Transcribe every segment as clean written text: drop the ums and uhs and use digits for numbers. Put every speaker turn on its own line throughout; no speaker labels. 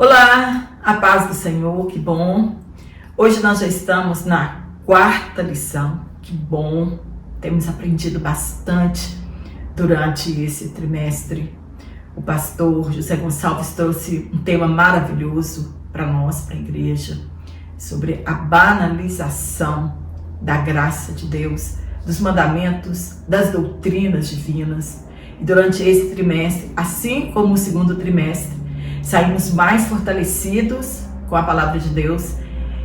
Olá, a paz do Senhor, que bom. Hoje nós já estamos na 4ª lição, que bom. Temos aprendido bastante durante esse trimestre. O pastor José Gonçalves trouxe um tema maravilhoso para nós, para a igreja, sobre a banalização da graça de Deus, dos mandamentos, das doutrinas divinas. E durante esse trimestre, assim como o 2º trimestre, saímos mais fortalecidos com a palavra de Deus.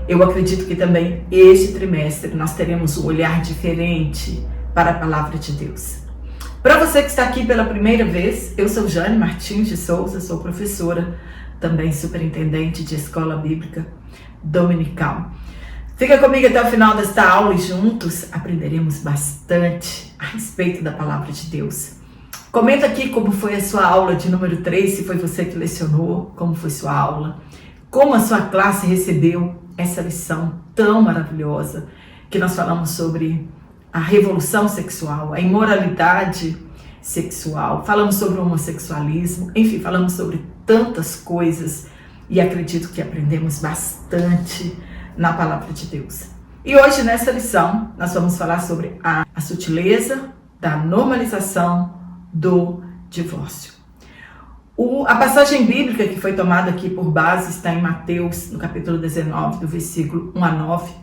Eu acredito que também este trimestre nós teremos um olhar diferente para a palavra de Deus. Para você que está aqui pela primeira vez, eu sou Jane Martins de Souza, sou professora, também superintendente de escola bíblica dominical. Fica comigo até o final desta aula e juntos aprenderemos bastante a respeito da palavra de Deus. Comenta aqui como foi a sua aula de número 3, se foi você que lecionou, como foi sua aula, como a sua classe recebeu essa lição tão maravilhosa, que nós falamos sobre a revolução sexual, a imoralidade sexual, falamos sobre o homossexualismo, enfim, falamos sobre tantas coisas e acredito que aprendemos bastante na palavra de Deus. E hoje, nessa lição, nós vamos falar sobre a sutileza da normalização do divórcio. A passagem bíblica que foi tomada aqui por base está em Mateus, no capítulo 19, do versículo 1 a 9.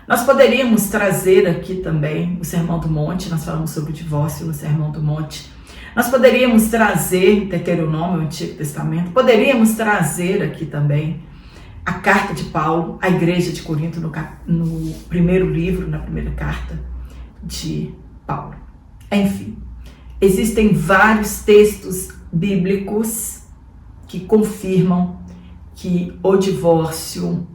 Nós poderíamos trazer aqui também o Sermão do Monte, nós falamos sobre o divórcio no Sermão do Monte. Nós poderíamos trazer Deuteronômio, o Antigo Testamento, poderíamos trazer aqui também a carta de Paulo à igreja de Corinto, no primeiro livro, na primeira carta de Paulo. Enfim, existem vários textos bíblicos que confirmam que o divórcio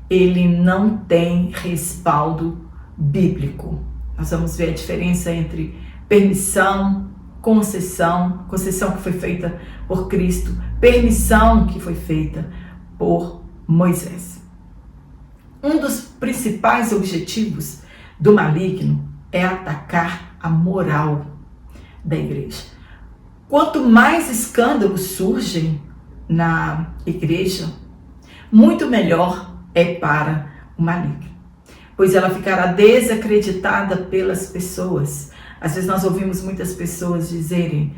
ele não tem respaldo bíblico. Nós vamos ver a diferença entre permissão, concessão que foi feita por Cristo, permissão que foi feita por Moisés. Um dos principais objetivos do maligno é atacar a moral da igreja. Quanto mais escândalos surgem na igreja, muito melhor é para o maligno, pois ela ficará desacreditada pelas pessoas. Às vezes nós ouvimos muitas pessoas dizerem: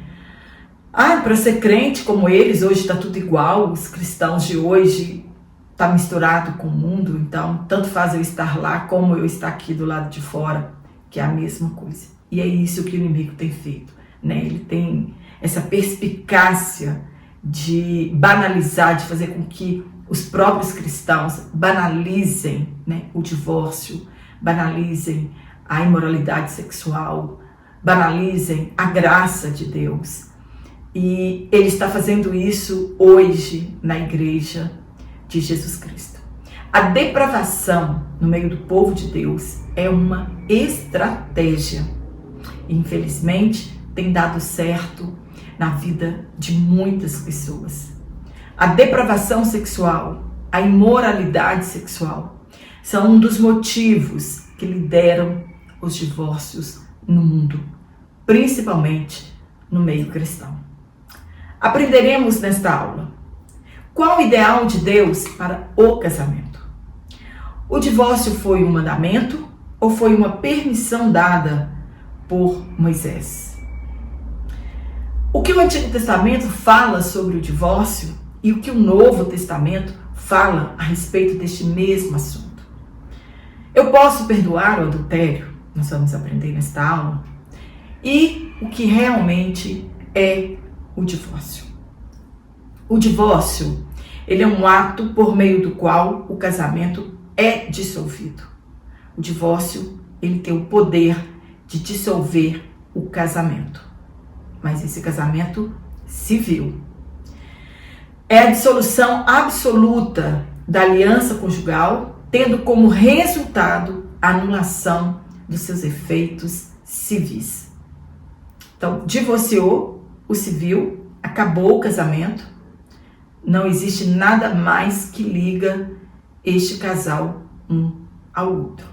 para ser crente como eles, hoje está tudo igual, os cristãos de hoje está misturado com o mundo, então tanto faz eu estar lá como eu estar aqui do lado de fora, que é a mesma coisa. E é isso que o inimigo tem feito, né? Ele tem essa perspicácia de banalizar, de fazer com que os próprios cristãos banalizem, né, o divórcio, banalizem a imoralidade sexual, banalizem a graça de Deus. E ele está fazendo isso hoje na igreja de Jesus Cristo. A depravação no meio do povo de Deus é uma estratégia. Infelizmente, tem dado certo na vida de muitas pessoas. A depravação sexual, a imoralidade sexual, são um dos motivos que lideram os divórcios no mundo, principalmente no meio cristão. Aprenderemos nesta aula qual o ideal de Deus para o casamento. O divórcio foi um mandamento ou foi uma permissão dada por Moisés? O que o Antigo Testamento fala sobre o divórcio e o que o Novo Testamento fala a respeito deste mesmo assunto? Eu posso perdoar o adultério? Nós vamos aprender nesta aula. E o que realmente é o divórcio? O divórcio, ele é um ato por meio do qual o casamento é dissolvido. O divórcio, ele tem o poder de dissolver o casamento. Mas esse casamento civil. É a dissolução absoluta da aliança conjugal, tendo como resultado a anulação dos seus efeitos civis. Então, divorciou o civil, acabou o casamento, não existe nada mais que liga este casal um ao outro.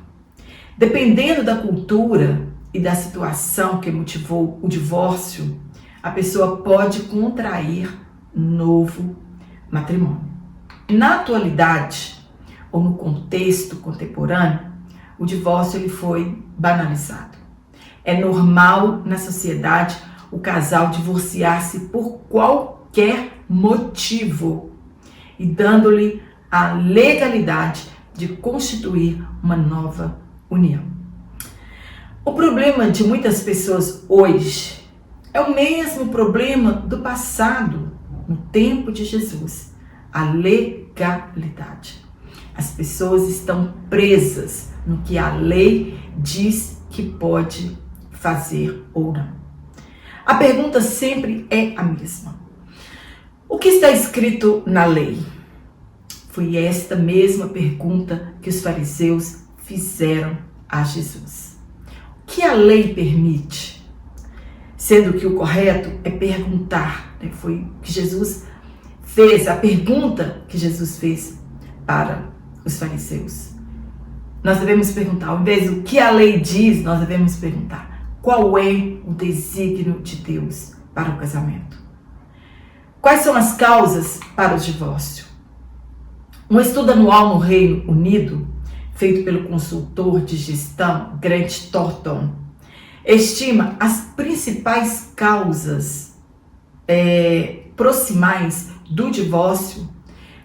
Dependendo da cultura e da situação que motivou o divórcio, a pessoa pode contrair novo matrimônio. Na atualidade, ou no contexto contemporâneo, o divórcio ele foi banalizado. É normal na sociedade o casal divorciar-se por qualquer motivo e dando-lhe a legalidade de constituir uma nova união. O problema de muitas pessoas hoje é o mesmo problema do passado, no tempo de Jesus, a legalidade. As pessoas estão presas no que a lei diz que pode fazer ou não. A pergunta sempre é a mesma. O que está escrito na lei? Foi esta mesma pergunta que os fariseus fizeram a Jesus. O que a lei permite? Sendo que o correto é perguntar, né? Foi o que Jesus fez, a pergunta que Jesus fez para os fariseus. Nós devemos perguntar, ao invés do que a lei diz, nós devemos perguntar qual é o desígnio de Deus para o casamento. Quais são as causas para o divórcio? Um estudo anual no Reino Unido, feito pelo consultor de gestão Grant Thornton, estima as principais causas proximais do divórcio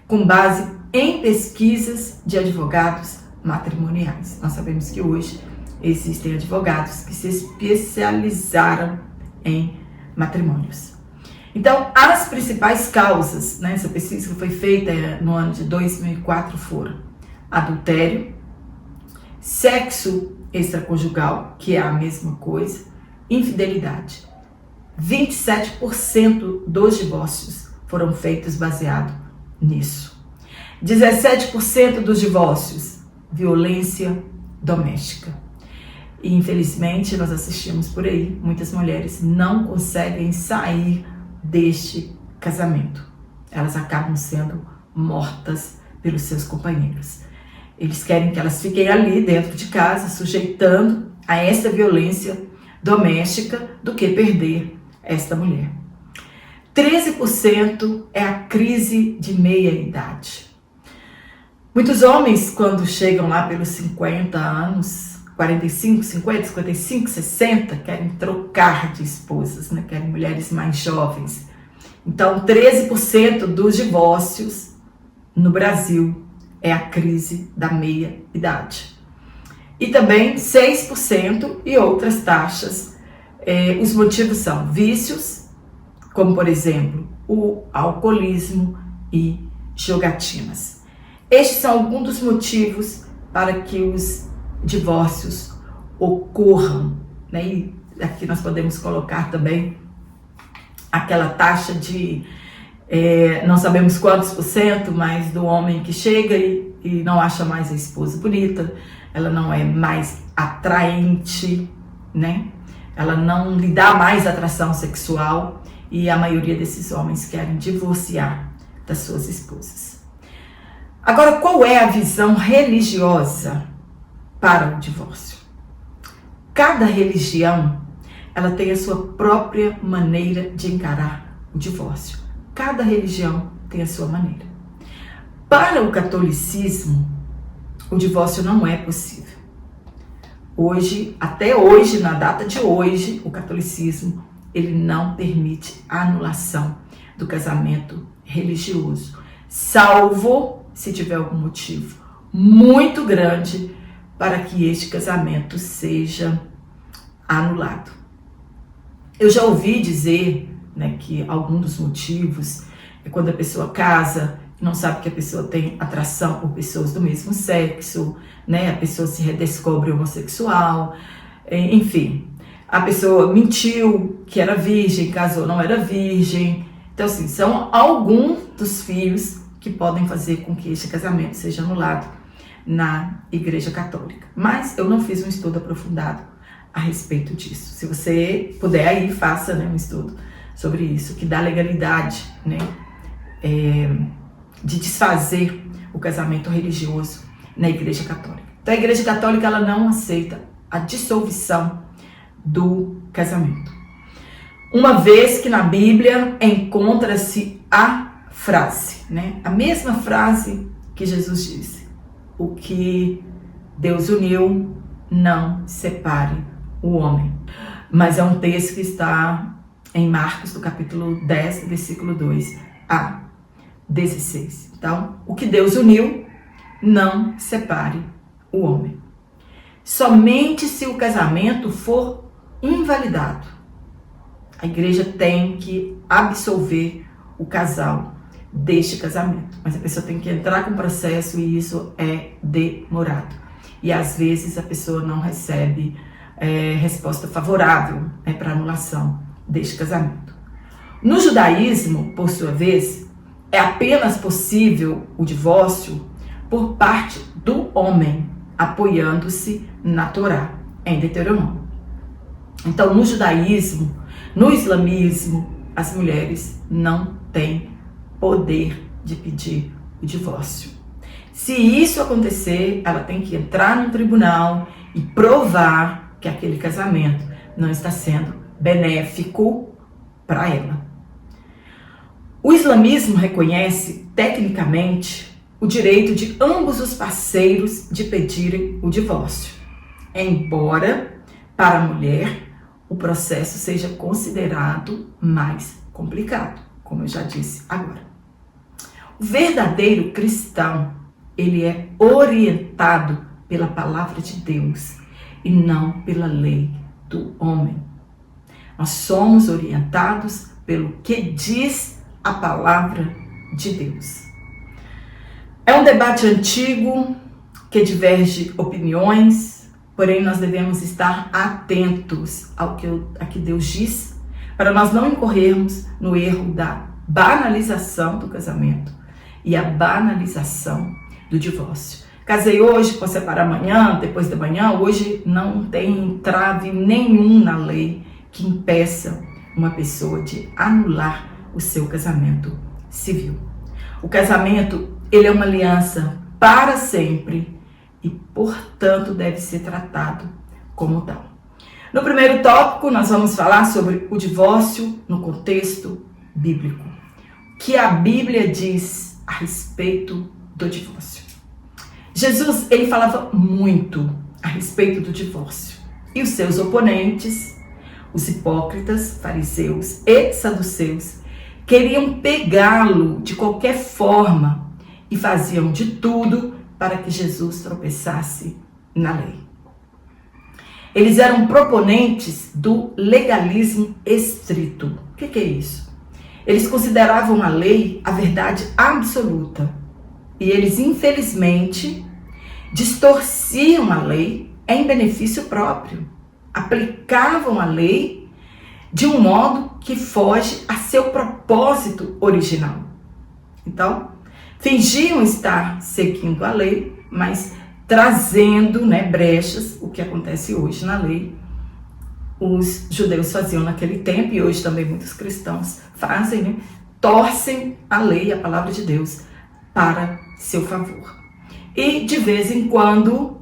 com base em pesquisas de advogados matrimoniais. Nós sabemos que hoje existem advogados que se especializaram em matrimônios. Então, as principais causas, né, essa pesquisa que foi feita no ano de 2004 foram adultério, sexo extraconjugal, que é a mesma coisa, infidelidade. 27% dos divórcios foram feitos baseado nisso. 17% dos divórcios, violência doméstica. E infelizmente nós assistimos por aí, muitas mulheres não conseguem sair deste casamento. Elas acabam sendo mortas pelos seus companheiros. Eles querem que elas fiquem ali dentro de casa, sujeitando a esta violência doméstica, do que perder esta mulher. 13% é a crise de meia-idade. Muitos homens, quando chegam lá pelos 50 anos, 45, 50, 55, 60, querem trocar de esposas, né? Querem mulheres mais jovens. Então, 13% dos divórcios no Brasil é a crise da meia-idade. E também 6% e outras taxas. Os motivos são vícios, como por exemplo, o alcoolismo e jogatinas. Estes são alguns dos motivos para que os divórcios ocorram, né? E aqui nós podemos colocar também aquela taxa de não sabemos quantos por cento, mas do homem que chega e não acha mais a esposa bonita, ela não é mais atraente, né? Ela não lhe dá mais atração sexual, e a maioria desses homens querem divorciar das suas esposas. Agora, qual é a visão religiosa para o divórcio? Cada religião, ela tem a sua própria maneira de encarar o divórcio. Cada religião tem a sua maneira. Para o catolicismo, o divórcio não é possível. Hoje, até hoje, na data de hoje, o catolicismo, ele não permite a anulação do casamento religioso, salvo se tiver algum motivo muito grande para que este casamento seja anulado. Eu já ouvi dizer, né, que algum dos motivos é quando a pessoa casa e não sabe que a pessoa tem atração por pessoas do mesmo sexo, né, a pessoa se redescobre homossexual, enfim, a pessoa mentiu que era virgem, casou, não era virgem. Então, assim, são alguns dos fios que podem fazer com que este casamento seja anulado na Igreja Católica. Mas eu não fiz um estudo aprofundado a respeito disso. Se você puder aí, faça, né, um estudo sobre isso, que dá legalidade, né, de desfazer o casamento religioso na Igreja Católica. Então a Igreja Católica, ela não aceita a dissolução do casamento. Uma vez que na Bíblia encontra-se a frase, né? A mesma frase que Jesus disse: o que Deus uniu, não separe o homem. Mas é um texto que está em Marcos, do capítulo 10, versículo 2 a 16. Então, o que Deus uniu, não separe o homem. Somente se o casamento for invalidado, a igreja tem que absolver o casal deste casamento. Mas a pessoa tem que entrar com o processo e isso é demorado. E às vezes a pessoa não recebe resposta favorável para anulação deste casamento. No judaísmo, por sua vez, é apenas possível o divórcio por parte do homem, apoiando-se na Torá, em Deuteronômio. Então, no judaísmo, no islamismo, as mulheres não têm poder de pedir o divórcio. Se isso acontecer, ela tem que entrar no tribunal e provar que aquele casamento não está sendo benéfico para ela. O islamismo reconhece, tecnicamente, o direito de ambos os parceiros de pedirem o divórcio, embora, para a mulher, o processo seja considerado mais complicado, como eu já disse agora. O verdadeiro cristão, ele é orientado pela palavra de Deus e não pela lei do homem. Nós somos orientados pelo que diz a palavra de Deus. É um debate antigo que diverge opiniões, porém nós devemos estar atentos ao que Deus diz, para nós não incorrermos no erro da banalização do casamento e a banalização do divórcio. Casei hoje, posso separar amanhã, depois de manhã. Hoje não tem entrave nenhum na lei que impeça uma pessoa de anular o seu casamento civil. O casamento, ele é uma aliança para sempre e, portanto, deve ser tratado como tal. No primeiro tópico, nós vamos falar sobre o divórcio no contexto bíblico. O que a Bíblia diz a respeito do divórcio? Jesus, ele falava muito a respeito do divórcio. E os seus oponentes, os hipócritas, fariseus e saduceus, queriam pegá-lo de qualquer forma e faziam de tudo para que Jesus tropeçasse na lei. Eles eram proponentes do legalismo estrito. O que é isso? Eles consideravam a lei a verdade absoluta. E eles, infelizmente, distorciam a lei em benefício próprio. Aplicavam a lei de um modo que foge a seu propósito original. Então, fingiam estar seguindo a lei, mas trazendo brechas, o que acontece hoje na lei. Os judeus faziam naquele tempo, e hoje também muitos cristãos fazem, torcem a lei, a palavra de Deus, para seu favor. E de vez em quando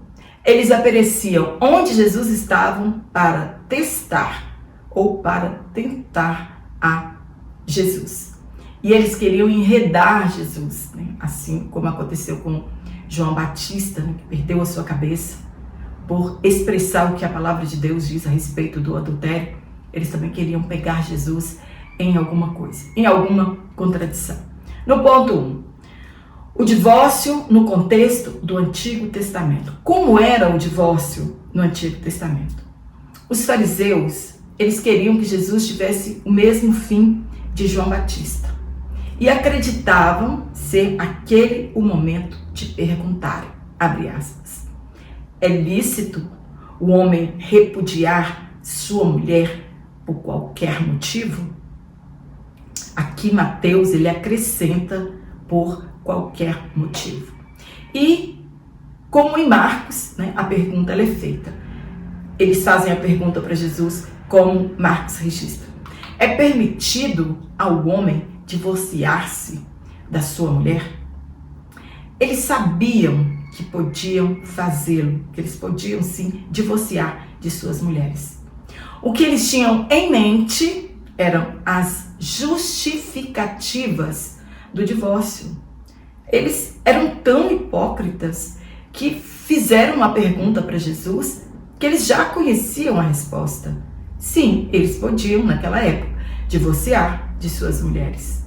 eles apareciam onde Jesus estava para testar ou para tentar a Jesus. E eles queriam enredar Jesus, assim como aconteceu com João Batista, que perdeu a sua cabeça por expressar o que a palavra de Deus diz a respeito do adultério. Eles também queriam pegar Jesus em alguma coisa, em alguma contradição. No ponto 1, o divórcio no contexto do Antigo Testamento. Como era o divórcio no Antigo Testamento? Os fariseus, eles queriam que Jesus tivesse o mesmo fim de João Batista. E acreditavam ser aquele o momento de perguntar, abre aspas, é lícito o homem repudiar sua mulher por qualquer motivo? Aqui Mateus, ele acrescenta por qualquer motivo. E, como em Marcos, a pergunta ela é feita. Eles fazem a pergunta para Jesus, como Marcos registra. É permitido ao homem divorciar-se da sua mulher? Eles sabiam que podiam fazê-lo, que eles podiam sim divorciar de suas mulheres. O que eles tinham em mente eram as justificativas do divórcio. Eles eram tão hipócritas que fizeram uma pergunta para Jesus que eles já conheciam a resposta. Sim, eles podiam, naquela época, divorciar de suas mulheres.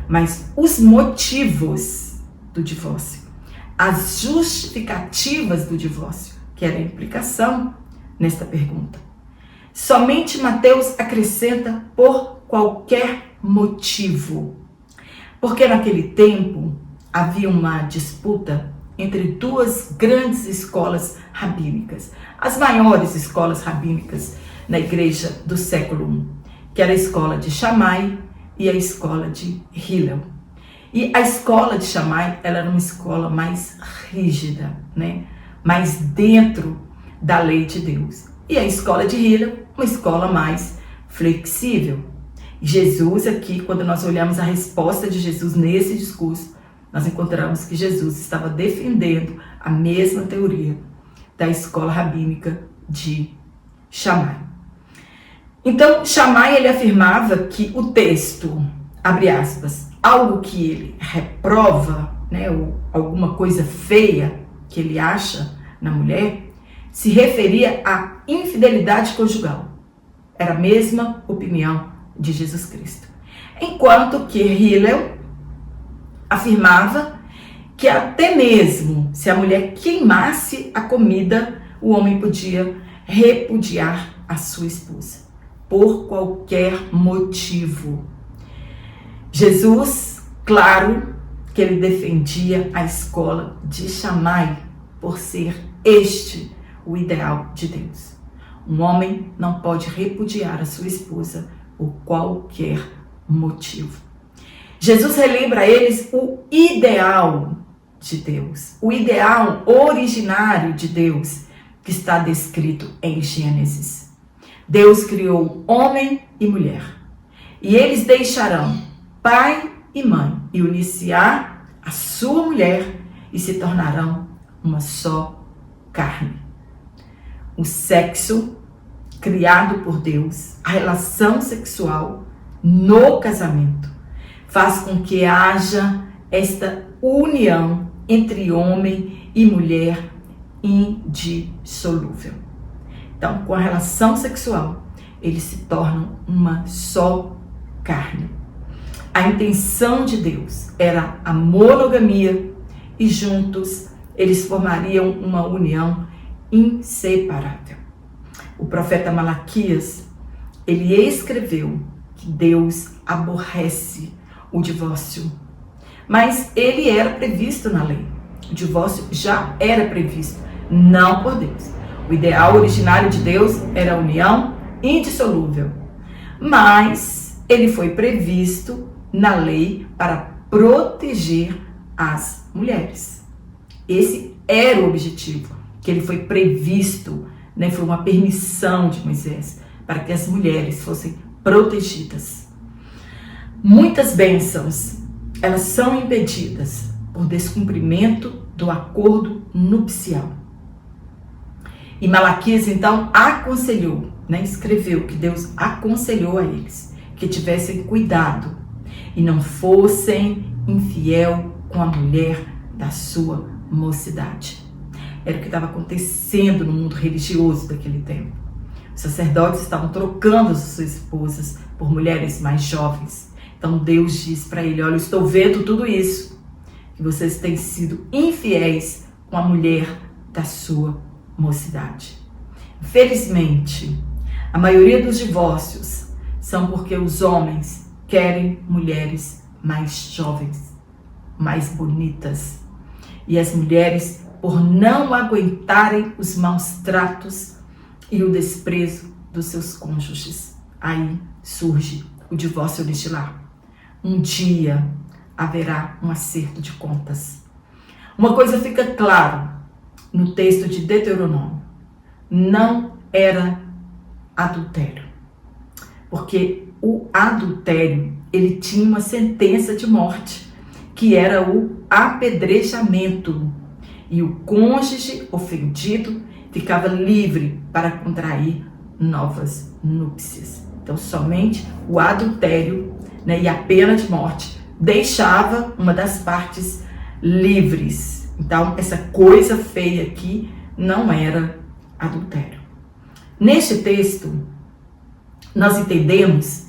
Mas os motivos do divórcio, as justificativas do divórcio, que era a implicação nesta pergunta. Somente Mateus acrescenta por qualquer motivo. Porque naquele tempo havia uma disputa entre duas grandes escolas rabínicas, as maiores escolas rabínicas na igreja do século I, que era a escola de Shammai e a escola de Hillel. E a escola de Shammai, ela era uma escola mais rígida, né? Mais dentro da lei de Deus. E a escola de Hillel, uma escola mais flexível. Jesus aqui, quando nós olhamos a resposta de Jesus nesse discurso, nós encontramos que Jesus estava defendendo a mesma teoria da escola rabínica de Shammai. Então, Shammai, ele afirmava que o texto, abre aspas, algo que ele reprova, né, ou alguma coisa feia que ele acha na mulher, se referia à infidelidade conjugal. Era a mesma opinião de Jesus Cristo. Enquanto que Hillel afirmava que até mesmo se a mulher queimasse a comida, o homem podia repudiar a sua esposa, por qualquer motivo. Jesus, claro que ele defendia a escola de Shammai, por ser este o ideal de Deus. Um homem não pode repudiar a sua esposa por qualquer motivo. Jesus relembra a eles o ideal de Deus, o ideal originário de Deus, que está descrito em Gênesis. Deus criou homem e mulher, e eles deixarão pai e mãe e unir-se-á a sua mulher e se tornarão uma só carne. O sexo criado por Deus, a relação sexual no casamento, faz com que haja esta união entre homem e mulher indissolúvel. Então, com a relação sexual, eles se tornam uma só carne. A intenção de Deus era a monogamia e juntos eles formariam uma união inseparável. O profeta Malaquias, ele escreveu que Deus aborrece o divórcio, mas ele era previsto na lei. O divórcio já era previsto, não por Deus. O ideal originário de Deus era a união indissolúvel, mas ele foi previsto na lei para proteger as mulheres. Esse era o objetivo, que ele foi previsto, né? Foi uma permissão de Moisés para que as mulheres fossem protegidas. Muitas bênçãos, elas são impedidas por descumprimento do acordo nupcial. E Malaquias, então, aconselhou, né? Escreveu que Deus aconselhou a eles que tivessem cuidado e não fossem infiel com a mulher da sua mocidade. Era o que estava acontecendo no mundo religioso daquele tempo. Os sacerdotes estavam trocando as suas esposas por mulheres mais jovens. Então Deus diz para ele: olha, eu estou vendo tudo isso, que vocês têm sido infiéis com a mulher da sua mocidade. Infelizmente, a maioria dos divórcios são porque os homens querem mulheres mais jovens, mais bonitas. E as mulheres, por não aguentarem os maus tratos e o desprezo dos seus cônjuges, aí surge o divórcio original. Um dia haverá um acerto de contas. Uma coisa fica clara no texto de Deuteronômio: não era adultério, porque o adultério, ele tinha uma sentença de morte, que era o apedrejamento, e o cônjuge ofendido ficava livre para contrair novas núpcias. Então, somente o adultério, né, e a pena de morte deixava uma das partes livres. Então, essa coisa feia aqui não era adultério. Neste texto, nós entendemos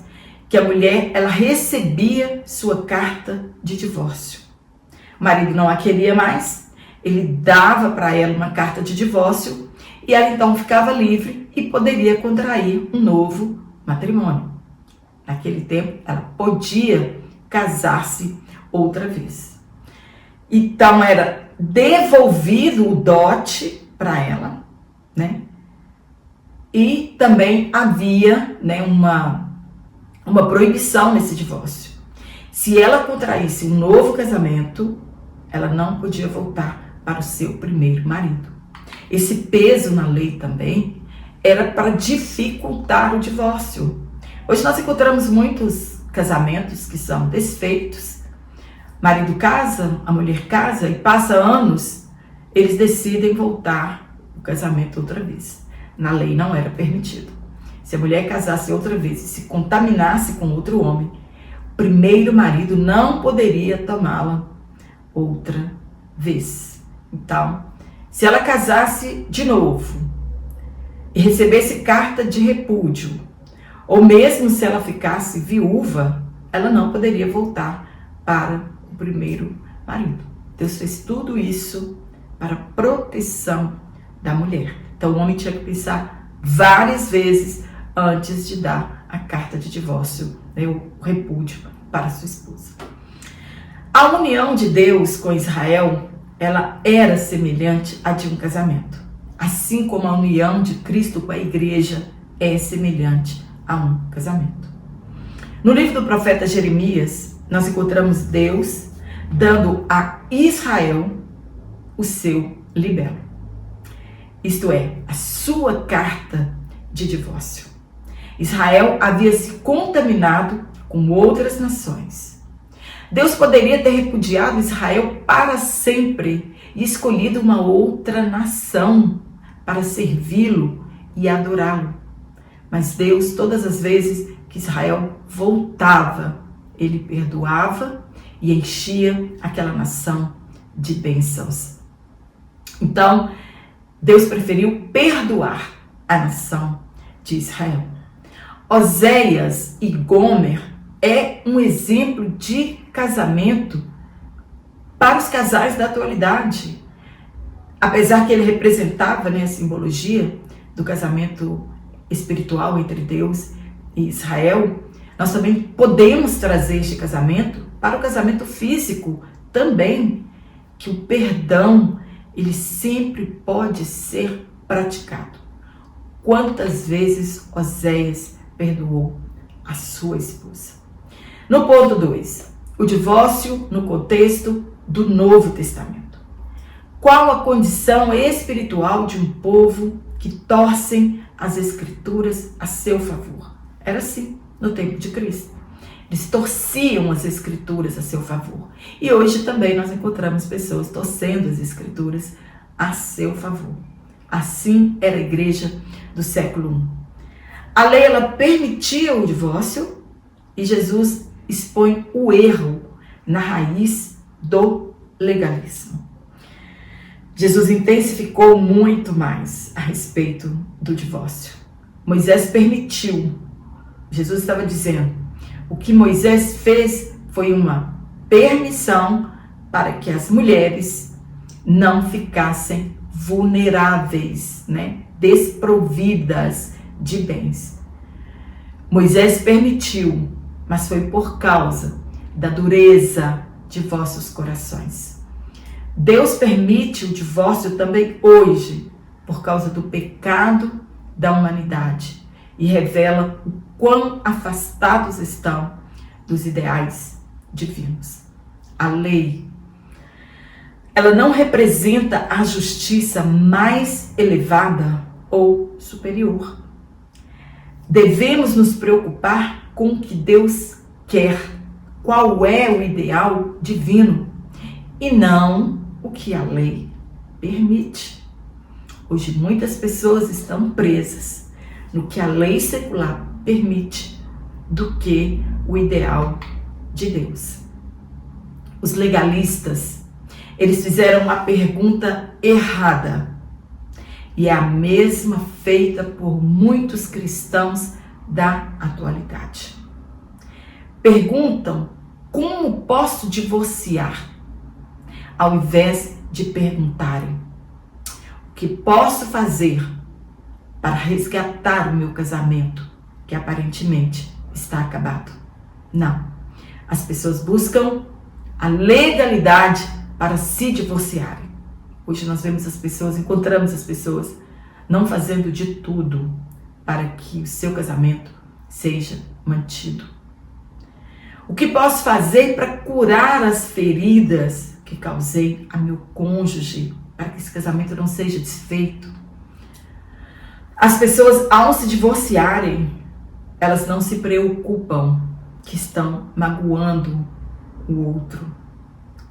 que a mulher, ela recebia sua carta de divórcio. O marido não a queria mais, ele dava para ela uma carta de divórcio e ela então ficava livre e poderia contrair um novo matrimônio. Naquele tempo, ela podia casar-se outra vez. Então, era devolvido o dote para ela, né? E também havia, né, uma proibição nesse divórcio. Se ela contraísse um novo casamento, ela não podia voltar para o seu primeiro marido. Esse peso na lei também era para dificultar o divórcio. Hoje nós encontramos muitos casamentos que são desfeitos. O marido casa, a mulher casa e passa anos, eles decidem voltar o casamento outra vez. Na lei não era permitido. Se a mulher casasse outra vez e se contaminasse com outro homem, o primeiro marido não poderia tomá-la outra vez. Então, se ela casasse de novo e recebesse carta de repúdio, ou mesmo se ela ficasse viúva, ela não poderia voltar para o primeiro marido. Deus fez tudo isso para a proteção da mulher. Então, o homem tinha que pensar várias vezes antes de dar a carta de divórcio, né, o repúdio para sua esposa. A união de Deus com Israel, ela era semelhante à de um casamento. Assim como a união de Cristo com a igreja é semelhante a um casamento. No livro do profeta Jeremias, nós encontramos Deus dando a Israel o seu libelo. Isto é, a sua carta de divórcio. Israel havia se contaminado com outras nações. Deus poderia ter repudiado Israel para sempre e escolhido uma outra nação para servi-lo e adorá-lo. Mas Deus, todas as vezes que Israel voltava, ele perdoava e enchia aquela nação de bênçãos. Então, Deus preferiu perdoar a nação de Israel. Oséias e Gomer é um exemplo de casamento para os casais da atualidade. Apesar que ele representava, né, a simbologia do casamento espiritual entre Deus e Israel, nós também podemos trazer este casamento para o casamento físico também, que o perdão, ele sempre pode ser praticado. Quantas vezes Oséias perdoou a sua esposa? No ponto 2, o divórcio no contexto do Novo Testamento. Qual a condição espiritual de um povo que torcem as Escrituras a seu favor? Era assim no tempo de Cristo. Eles torciam as Escrituras a seu favor. E hoje também nós encontramos pessoas torcendo as Escrituras a seu favor. Assim era a igreja do século I. A lei, ela permitia o divórcio e Jesus expõe o erro na raiz do legalismo. Jesus intensificou muito mais a respeito do divórcio. Moisés permitiu. Jesus estava dizendo, o que Moisés fez foi uma permissão para que as mulheres não ficassem vulneráveis, né? Desprovidas de bens. Moisés permitiu, mas foi por causa da dureza de vossos corações. Deus permite o divórcio também hoje, por causa do pecado da humanidade, e revela o quão afastados estão dos ideais divinos. A lei, ela não representa a justiça mais elevada ou superior. Devemos nos preocupar com o que Deus quer, qual é o ideal divino, e não o que a lei permite. Hoje muitas pessoas estão presas no que a lei secular permite do que o ideal de Deus. os legalistas, eles fizeram uma pergunta errada. E é a mesma feita por muitos cristãos da atualidade. Perguntam como posso divorciar, ao invés de perguntarem o que posso fazer para resgatar o meu casamento, que aparentemente está acabado. Não. As pessoas buscam a legalidade para se divorciarem. Hoje nós vemos as pessoas, encontramos as pessoas não fazendo de tudo para que o seu casamento seja mantido. O que posso fazer para curar as feridas que causei a meu cônjuge, para que esse casamento não seja desfeito? As pessoas, ao se divorciarem, elas não se preocupam que estão magoando o outro,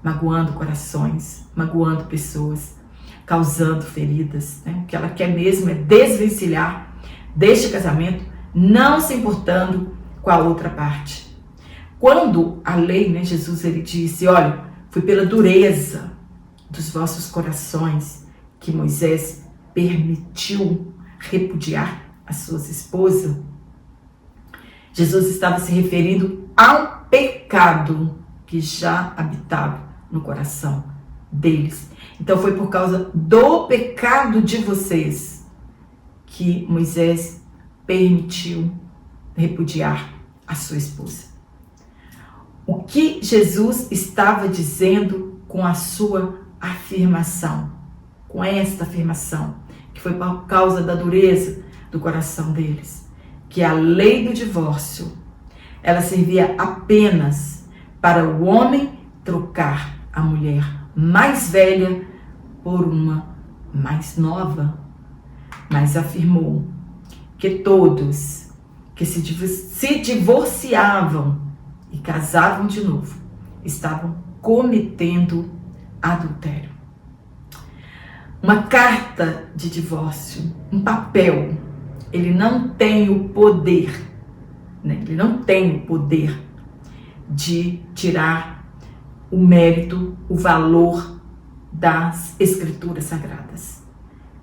magoando corações, magoando pessoas, causando feridas. O que ela quer mesmo é desvencilhar deste casamento, não se importando com a outra parte. Quando a lei, Jesus, ele disse, olha, foi pela dureza dos vossos corações que Moisés permitiu repudiar as suas esposas, Jesus estava se referindo ao pecado que já habitava no coração deles. Então foi por causa do pecado de vocês que Moisés permitiu repudiar a sua esposa. O que Jesus estava dizendo com a sua afirmação, com esta afirmação, que foi por causa da dureza do coração deles, que a lei do divórcio, ela servia apenas para o homem trocar a mulher mais velha por uma mais nova, mas afirmou que todos que se divorciavam e casavam de novo estavam cometendo adultério. Uma carta de divórcio, um papel, ele não tem o poder, ele não tem o poder de tirar o mérito, o valor das escrituras sagradas.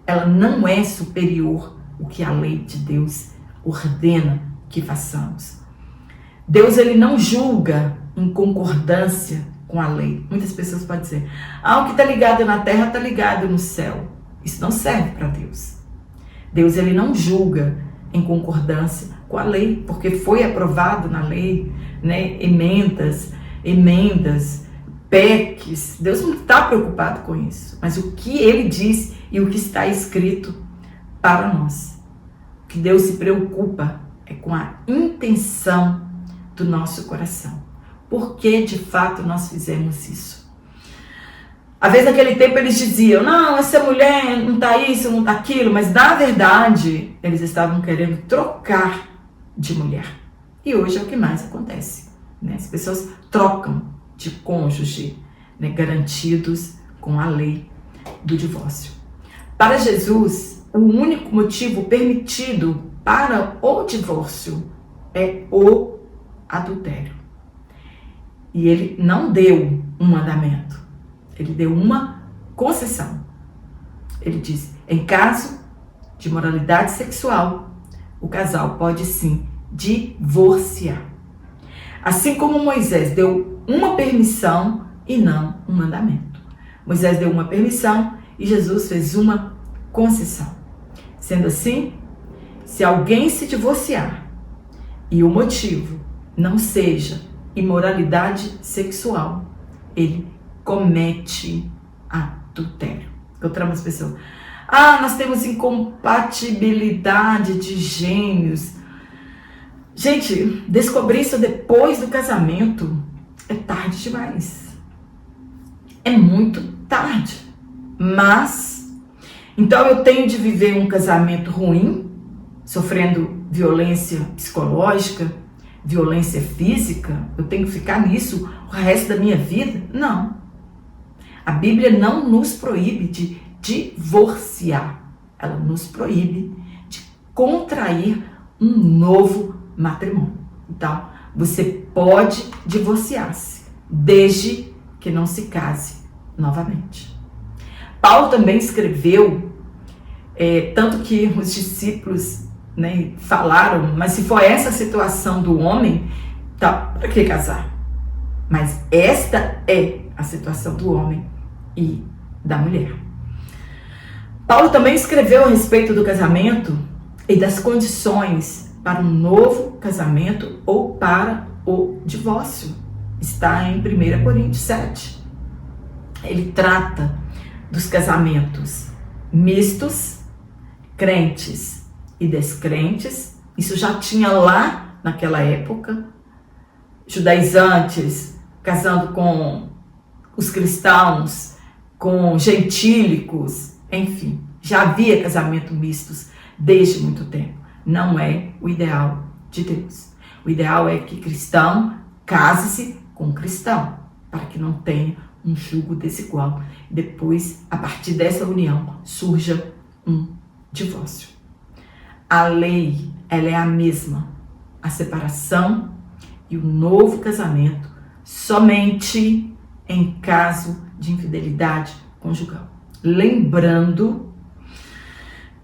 Ela não é superior ao que a lei de Deus ordena que façamos. Deus, ele não julga em concordância com a lei. Muitas pessoas podem dizer, o que está ligado na terra está ligado no céu. Isso não serve para Deus. Deus, ele não julga em concordância com a lei, porque foi aprovado na lei, emendas, PECs. Deus não está preocupado com isso. Mas o que ele diz e o que está escrito para nós. O que Deus se preocupa é com a intenção do nosso coração. Por que de fato nós fizemos isso? Às vezes naquele tempo eles diziam, não, essa mulher não está isso, não está aquilo, mas na verdade eles estavam querendo trocar de mulher. E hoje é o que mais acontece. As pessoas trocam de cônjuge, garantidos com a lei do divórcio. Para Jesus, o único motivo permitido para o divórcio é o adultério. E ele não deu um mandamento, ele deu uma concessão. Ele diz, em caso de imoralidade sexual, o casal pode sim divorciar. Assim como Moisés deu uma permissão e não um mandamento. Moisés deu uma permissão e Jesus fez uma concessão. Sendo assim, se alguém se divorciar e o motivo não seja imoralidade sexual, ele comete adultério. Encontramos pessoas, nós temos incompatibilidade de gêmeos. Gente, descobrir isso depois do casamento é tarde demais. É muito tarde. Mas, então eu tenho de viver um casamento ruim, sofrendo violência psicológica, violência física, eu tenho que ficar nisso o resto da minha vida? Não. A Bíblia não nos proíbe de divorciar. Ela nos proíbe de contrair um novo matrimônio. Então, você pode divorciar-se, desde que não se case novamente. Paulo também escreveu, tanto que os discípulos, né, falaram, mas se for essa a situação do homem, tá, para que casar? Mas esta é a situação do homem e da mulher. Paulo também escreveu a respeito do casamento e das condições para um novo casamento ou para o divórcio. Está em 1 Coríntios 7. Ele trata dos casamentos mistos, crentes e descrentes. Isso já tinha lá naquela época. Judaizantes casando com os cristãos, com gentílicos, enfim. Já havia casamento mistos desde muito tempo. Não é o ideal de Deus. O ideal é que cristão case-se com cristão, para que não tenha um jugo desigual. Depois, a partir dessa união, surja um divórcio. A lei, ela é a mesma. A separação e o novo casamento somente em caso de infidelidade conjugal. Lembrando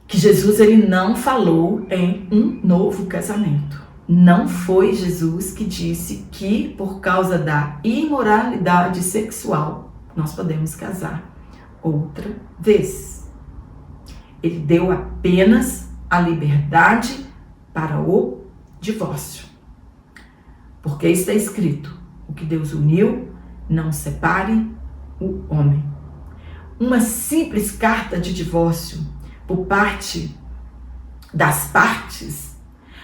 que Jesus, ele não falou em um novo casamento. Não foi Jesus que disse que por causa da imoralidade sexual nós podemos casar outra vez. Ele deu apenas a liberdade para o divórcio. Porque está escrito: o que Deus uniu, não separe o homem. Uma simples carta de divórcio por parte das partes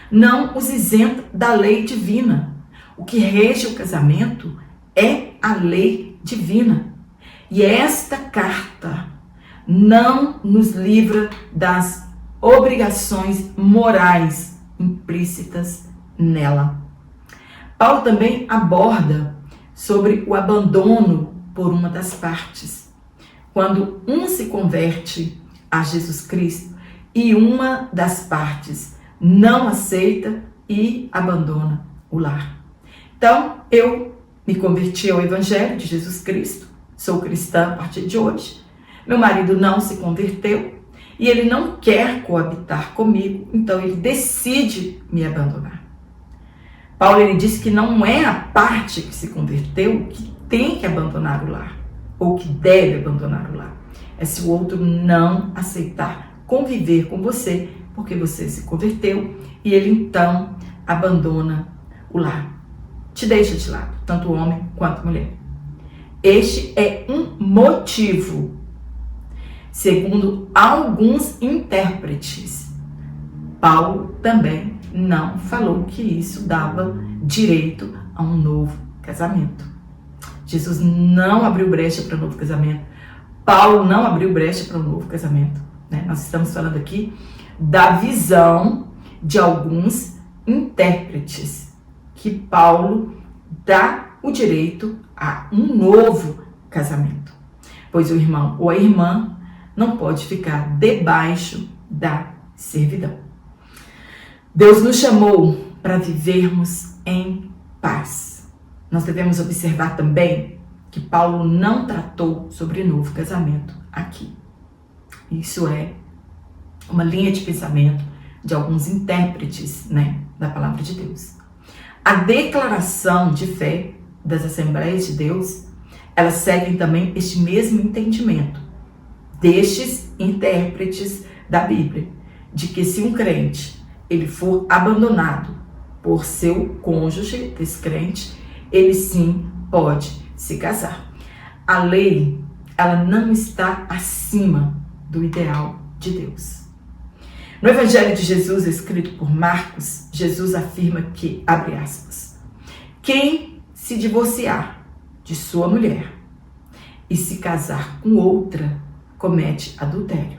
não os isenta da lei divina. O que rege o casamento é a lei divina. E esta carta não nos livra das obrigações morais implícitas nela. Paulo também aborda sobre o abandono por uma das partes. Quando um se converte a Jesus Cristo e uma das partes não aceita e abandona o lar. Então, eu me converti ao Evangelho de Jesus Cristo, sou cristã a partir de hoje. Meu marido não se converteu e ele não quer coabitar comigo, então ele decide me abandonar. Paulo, ele diz que não é a parte que se converteu que tem que abandonar o lar, ou que deve abandonar o lar. É se o outro não aceitar conviver com você, porque você se converteu, e ele então abandona o lar. Te deixa de lado, tanto homem quanto mulher. Este é um motivo, segundo alguns intérpretes. Paulo também não falou que isso dava direito a um novo casamento. Jesus não abriu brecha para um novo casamento. Paulo não abriu brecha para um novo casamento, né? Nós estamos falando aqui da visão de alguns intérpretes, que Paulo dá o direito a um novo casamento, pois o irmão ou a irmã não pode ficar debaixo da servidão. Deus nos chamou para vivermos em paz. Nós devemos observar também que Paulo não tratou sobre novo casamento aqui. Isso é uma linha de pensamento de alguns intérpretes, né, da palavra de Deus. A declaração de fé das Assembleias de Deus, elas seguem também este mesmo entendimento destes intérpretes da Bíblia, de que se um crente ele for abandonado por seu cônjuge descrente, ele sim pode se casar. A lei, ela não está acima do ideal de Deus. No Evangelho de Jesus, escrito por Marcos, Jesus afirma que, abre aspas, quem se divorciar de sua mulher e se casar com outra, comete adultério.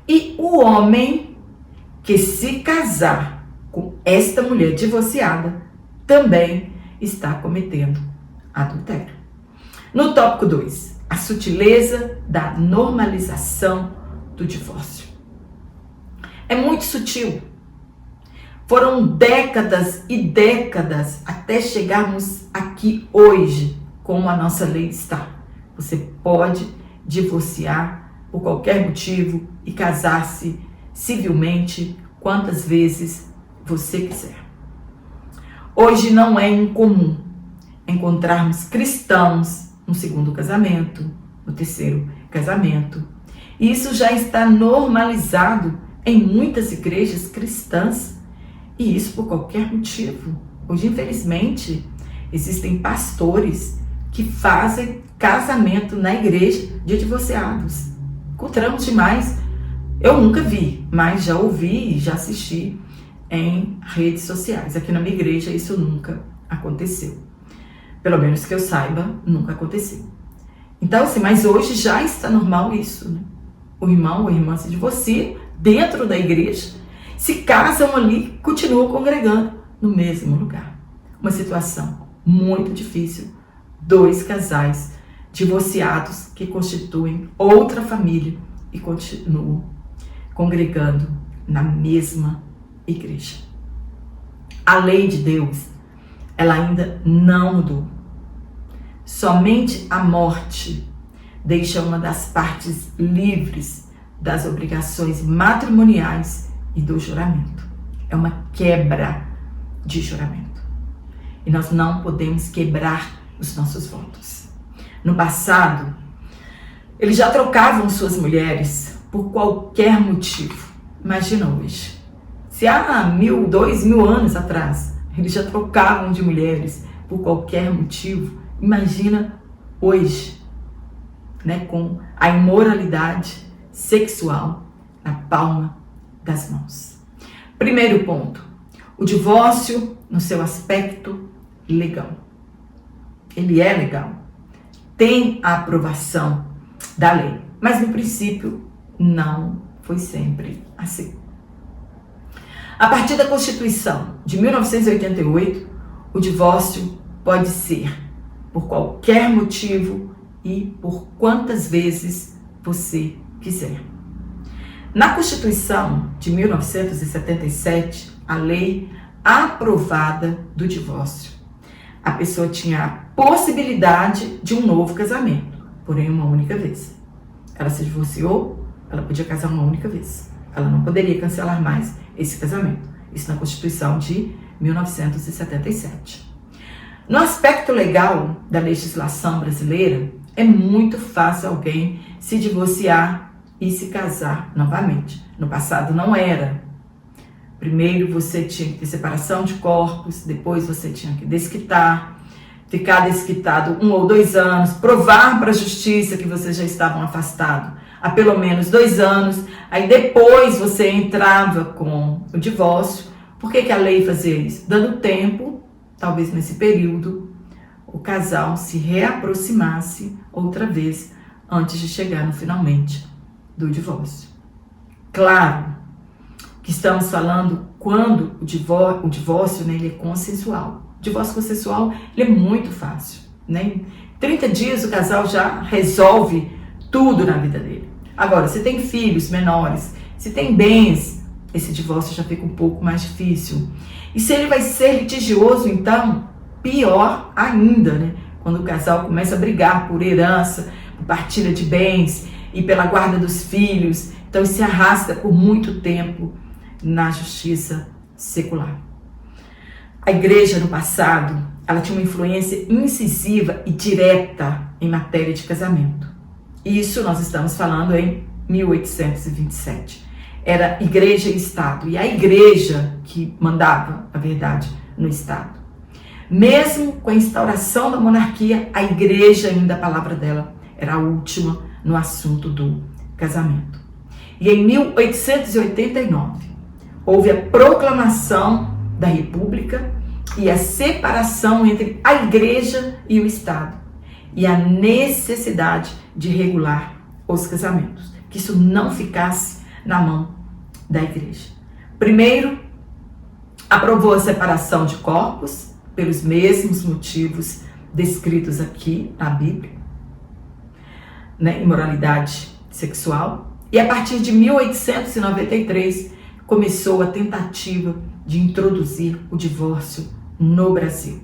E o homem que se casar com esta mulher divorciada também está cometendo adultério. No tópico 2, a sutileza da normalização do divórcio. É muito sutil. Foram décadas e décadas até chegarmos aqui hoje, como a nossa lei está. Você pode divorciar por qualquer motivo e casar-se civilmente quantas vezes você quiser. Hoje não é incomum encontrarmos cristãos no segundo casamento, no terceiro casamento. E isso já está normalizado em muitas igrejas cristãs, e isso por qualquer motivo. Hoje, infelizmente, existem pastores que fazem casamento na igreja de divorciados. Encontramos demais. Eu nunca vi, mas já ouvi e já assisti em redes sociais. Aqui na minha igreja isso nunca aconteceu. Pelo menos que eu saiba, nunca aconteceu. Então, assim, mas hoje já está normal isso, né? O irmão ou a irmã se divorciam dentro da igreja, se casam ali, continuam congregando no mesmo lugar. Uma situação muito difícil. 2 casais divorciados que constituem outra família e continuam congregando na mesma igreja. A lei de Deus, ela ainda não mudou. Somente a morte deixa uma das partes livres das obrigações matrimoniais e do juramento. É uma quebra de juramento. E nós não podemos quebrar os nossos votos. No passado, eles já trocavam suas mulheres por qualquer motivo. Imagina hoje. Se há 1000, 2000 anos atrás, eles já trocavam de mulheres por qualquer motivo, imagina hoje, né, com a imoralidade sexual na palma das mãos. Primeiro ponto, o divórcio no seu aspecto legal. Ele é legal, tem a aprovação da lei, mas no princípio não foi sempre assim. A partir da Constituição de 1988, o divórcio pode ser por qualquer motivo e por quantas vezes você quiser. Na Constituição de 1977, a lei aprovada do divórcio, a pessoa tinha a possibilidade de um novo casamento, porém uma única vez. Ela se divorciou, ela podia casar uma única vez. Ela não poderia cancelar mais esse casamento. Isso na Constituição de 1977. No aspecto legal da legislação brasileira, é muito fácil alguém se divorciar e se casar novamente. No passado não era. Primeiro você tinha que ter separação de corpos, depois você tinha que desquitar, ficar desquitado 1 ou 2 anos, provar para a justiça que vocês já estavam afastados há pelo menos 2 anos, aí depois você entrava com o divórcio. Por que a lei fazia isso? Dando tempo, talvez nesse período, o casal se reaproximasse outra vez antes de chegar no finalmente do divórcio. Claro que estamos falando quando o divórcio, né, ele é consensual. O divórcio consensual ele é muito fácil, né? Em 30 dias o casal já resolve tudo na vida dele. Agora, se tem filhos menores, se tem bens, esse divórcio já fica um pouco mais difícil. E se ele vai ser litigioso, então, pior ainda, né? Quando o casal começa a brigar por herança, por partilha de bens e pela guarda dos filhos, então isso se arrasta por muito tempo na justiça secular. A igreja no passado, ela tinha uma influência incisiva e direta em matéria de casamento. Isso nós estamos falando em 1827. Era igreja e Estado. E a igreja que mandava, na verdade, no Estado. Mesmo com a instauração da monarquia, a igreja ainda, a palavra dela, era a última no assunto do casamento. E em 1889, houve a proclamação da República e a separação entre a igreja e o Estado. E a necessidade de regular os casamentos. Que isso não ficasse na mão da igreja. Primeiro, aprovou a separação de corpos, pelos mesmos motivos descritos aqui na Bíblia, né? Imoralidade sexual. E a partir de 1893, começou a tentativa de introduzir o divórcio no Brasil.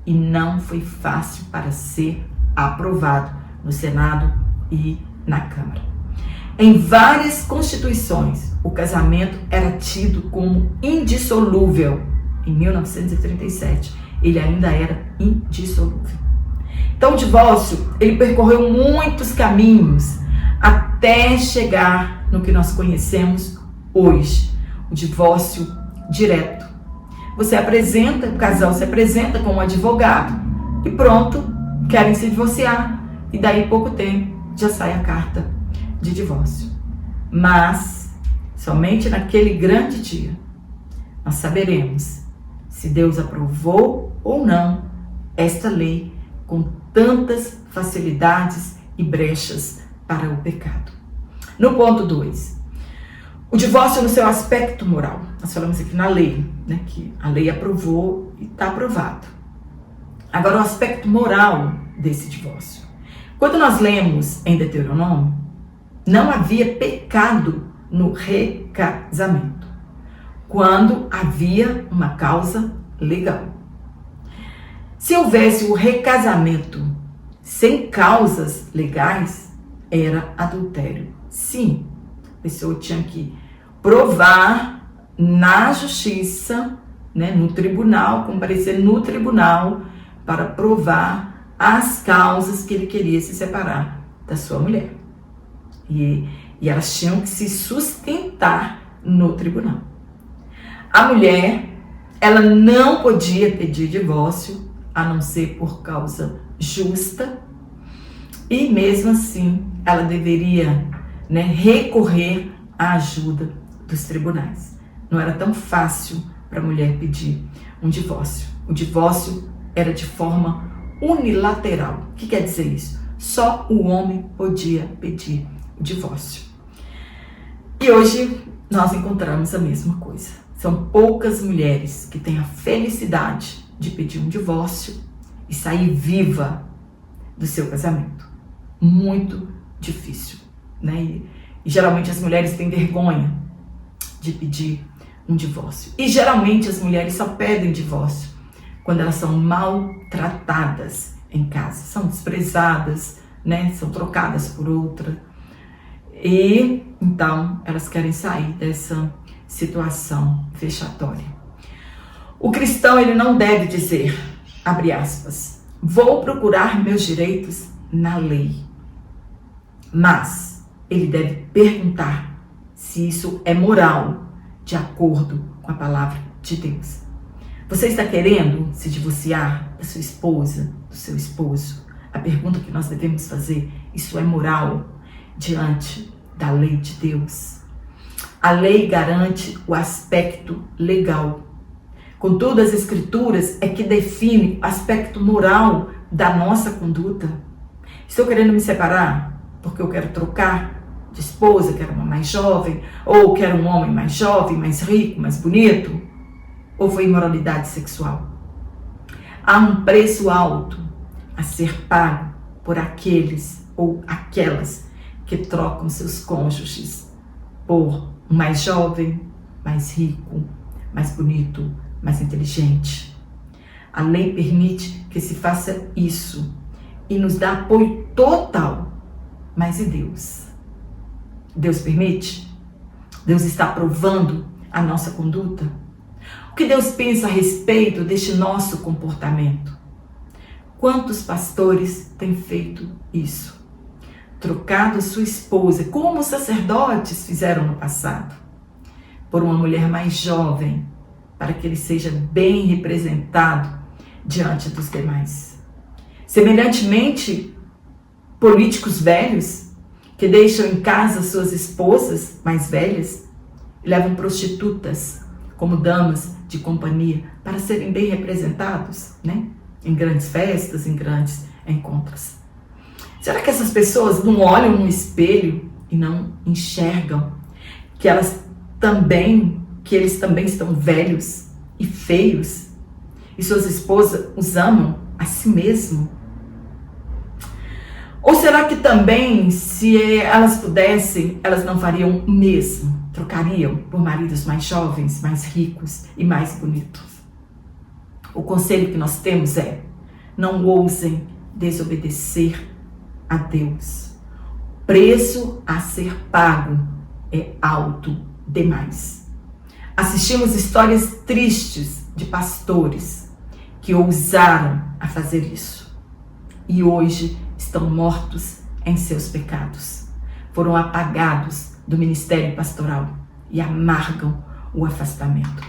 e não foi fácil para ser aprovado no Senado e na Câmara. Em várias constituições, o casamento era tido como indissolúvel. Em 1937, ele ainda era indissolúvel. Então, o divórcio, ele percorreu muitos caminhos até chegar no que nós conhecemos hoje, o divórcio direto. O casal se apresenta com um advogado e pronto, querem se divorciar. E daí pouco tempo já sai a carta de divórcio. Mas somente naquele grande dia nós saberemos se Deus aprovou ou não esta lei com tantas facilidades e brechas para o pecado. No ponto 2, o divórcio no seu aspecto moral. Nós falamos aqui na lei, né, que a lei aprovou e está aprovado. Agora, o aspecto moral desse divórcio. Quando nós lemos em Deuteronômio, não havia pecado no recasamento, quando havia uma causa legal. Se houvesse o recasamento sem causas legais, era adultério. Sim, a pessoa tinha que provar na justiça, né, no tribunal, comparecer no tribunal para provar as causas que ele queria se separar da sua mulher. E elas tinham que se sustentar no tribunal. A mulher, ela não podia pedir divórcio a não ser por causa justa, e mesmo assim ela deveria, né, recorrer à ajuda dos tribunais. Não era tão fácil para a mulher pedir um divórcio. O divórcio era de forma unilateral. O que quer dizer isso? Só o homem podia pedir o divórcio. E hoje nós encontramos a mesma coisa. São poucas mulheres que têm a felicidade de pedir um divórcio e sair viva do seu casamento. Muito difícil, né? E geralmente as mulheres têm vergonha de pedir um divórcio. E geralmente as mulheres só pedem divórcio quando elas são maltratadas em casa, são desprezadas, né? São trocadas por outra. E então elas querem sair dessa situação vexatória. O cristão, ele não deve dizer, abre aspas, vou procurar meus direitos na lei. Mas ele deve perguntar se isso é moral, de acordo com a palavra de Deus. Você está querendo se divorciar da sua esposa, do seu esposo? A pergunta que nós devemos fazer, isso é moral diante da lei de Deus? A lei garante o aspecto legal. Contudo, as escrituras é que define o aspecto moral da nossa conduta. Estou querendo me separar porque eu quero trocar de esposa, quero uma mais jovem, ou quero um homem mais jovem, mais rico, mais bonito, ou foi imoralidade sexual? Há um preço alto a ser pago por aqueles ou aquelas que trocam seus cônjuges por um mais jovem, mais rico, mais bonito, mais inteligente. A lei permite que se faça isso e nos dá apoio total. Mas e Deus? Deus permite? Deus está aprovando a nossa conduta? O que Deus pensa a respeito deste nosso comportamento? Quantos pastores têm feito isso? Trocado sua esposa, como os sacerdotes fizeram no passado, por uma mulher mais jovem, para que ele seja bem representado diante dos demais. Semelhantemente, políticos velhos que deixam em casa suas esposas mais velhas e levam prostitutas como damas de companhia para serem bem representados, né? Em grandes festas, em grandes encontros. Será que essas pessoas não olham no espelho e não enxergam que eles também estão velhos e feios e suas esposas os amam a si mesmo? Ou será que também, se elas pudessem, elas não fariam o mesmo? Trocariam por maridos mais jovens, mais ricos e mais bonitos? O conselho que nós temos é: não ousem desobedecer a Deus. O preço a ser pago é alto demais. Assistimos histórias tristes de pastores que ousaram a fazer isso e hoje estão mortos em seus pecados. Foram apagados do ministério pastoral e amargam o afastamento.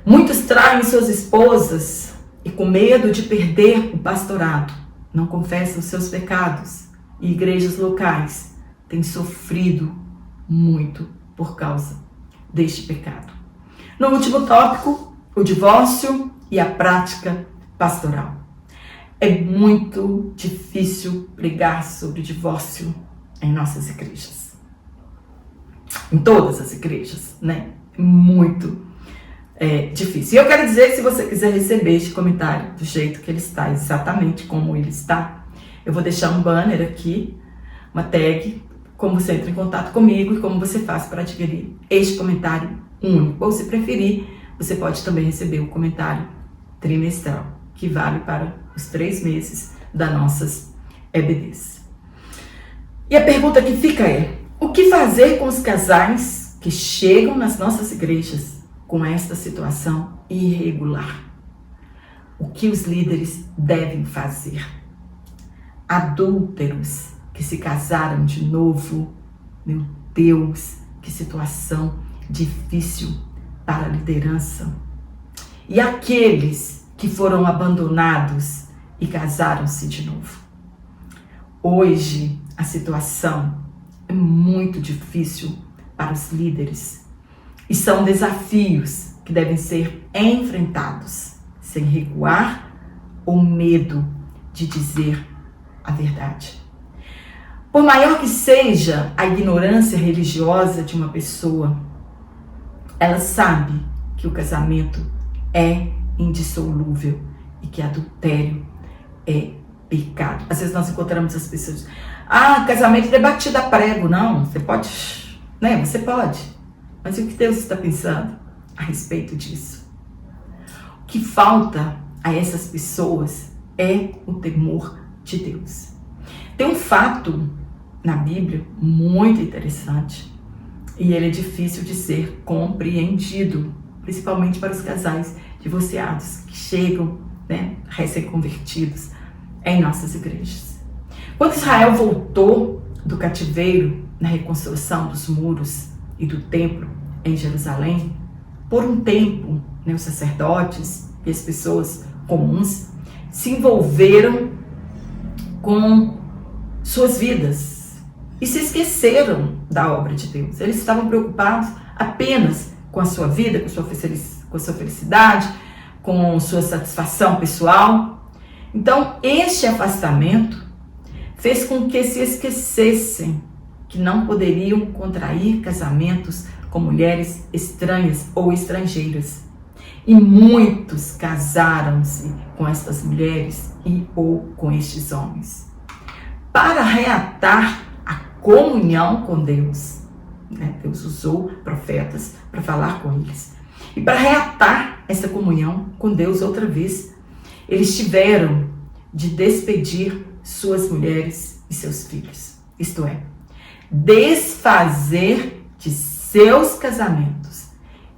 Muitos traem suas esposas e, com medo de perder o pastorado, não confessam seus pecados, e igrejas locais têm sofrido muito por causa deste pecado. No último tópico, o divórcio e a prática pastoral. É muito difícil pregar sobre divórcio em nossas igrejas. Em todas as igrejas, né? Muito difícil. E eu quero dizer que se você quiser receber este comentário do jeito que ele está, exatamente como ele está, eu vou deixar um banner aqui, uma tag, como você entra em contato comigo e como você faz para adquirir este comentário único. Ou se preferir, você pode também receber o comentário trimestral, que vale para os 3 meses das nossas EBDs. E a pergunta que fica é: o que fazer com os casais que chegam nas nossas igrejas com esta situação irregular? O que os líderes devem fazer? Adúlteros que se casaram de novo, meu Deus, que situação difícil para a liderança. E aqueles que foram abandonados e casaram-se de novo. Hoje a situação é muito difícil para os líderes e são desafios que devem ser enfrentados sem recuar ou medo de dizer a verdade. Por maior que seja a ignorância religiosa de uma pessoa, ela sabe que o casamento é indissolúvel e que adultério é pecado. Às vezes nós encontramos as pessoas: casamento é batido a prego. Não, você pode, né? Você pode. Mas o que Deus está pensando a respeito disso? O que falta a essas pessoas é o temor de Deus. Tem um fato na Bíblia muito interessante e ele é difícil de ser compreendido, principalmente para os casais divorciados que chegam, né, recém-convertidos em nossas igrejas. Quando Israel voltou do cativeiro na reconstrução dos muros e do templo em Jerusalém, por um tempo, né, os sacerdotes e as pessoas comuns se envolveram com suas vidas e se esqueceram da obra de Deus. Eles estavam preocupados apenas com a sua vida, com sua felicidade, com sua satisfação pessoal. Então, este afastamento fez com que se esquecessem que não poderiam contrair casamentos com mulheres estranhas ou estrangeiras. E muitos casaram-se com estas mulheres e ou com estes homens. Para reatar a comunhão com Deus, né? Deus usou profetas para falar com eles. E para reatar essa comunhão com Deus outra vez, eles tiveram de despedir suas mulheres e seus filhos. Isto é, desfazer de seus casamentos.